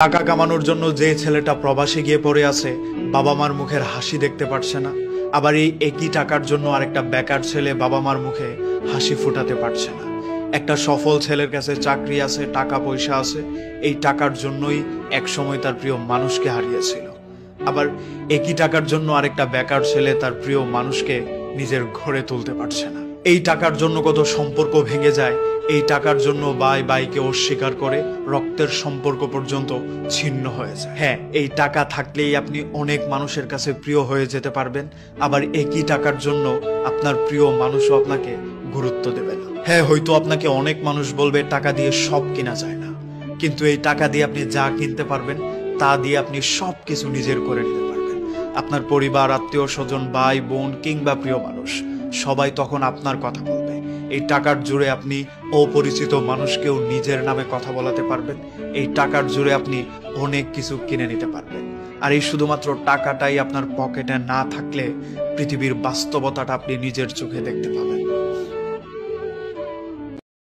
টাকা কামানোর জন্য যে ছেলেটা প্রবাসে গিয়ে পড়ে আছে, বাবা মার মুখের হাসি দেখতে পারছে না, আবার এই একই টাকার জন্য আরেকটা বেকার ছেলে বাবা মার মুখে হাসি ফোটাতে পারছে না। একটা সফল ছেলের কাছে চাকরি আছে, টাকা পয়সা আছে, এই টাকার জন্যই একসময় তার প্রিয় মানুষকে হারিয়েছিল। আবার একই টাকার জন্য আরেকটা বেকার ছেলে তার প্রিয় মানুষকে নিজের ঘরে তুলতে পারছে না। এই টাকার জন্য কত সম্পর্ক ভেঙে যায়, এই টাকার জন্য বাইকে অস্বীকার করে রক্তের সম্পর্ক পর্যন্ত ছিন্ন হয়ে যায়। হ্যাঁ, এই টাকা থাকলেই আপনি অনেক মানুষের কাছে প্রিয় হয়ে যেতে পারবেন, আবার একই টাকার জন্য আপনার প্রিয় মানুষও আপনাকে গুরুত্ব দেবে না। হ্যাঁ, হয়তো আপনাকে অনেক মানুষ বলবে টাকা দিয়ে সব কিনা যায় না, কিন্তু এই টাকা দিয়ে আপনি যা কিনতে পারবেন তা দিয়ে আপনি সব কিছু নিজের করে নিতে পারবেন। আপনার পরিবার, আত্মীয় স্বজন, ভাই বোন কিংবা প্রিয় মানুষ সবাই তখন আপনার কথা বলবে। এই টাকার জোরে আপনি অপরিচিত মানুষকেও নিজের নামে কথা বলাতে পারবেন। এই টাকার জোরে আপনি অনেক কিছু কিনে নিতে পারবেন। আর এই শুধুমাত্র টাকাটাই আপনার পকেটে না থাকলে পৃথিবীর বাস্তবতাটা আপনি নিজের চোখে দেখতে পাবেন।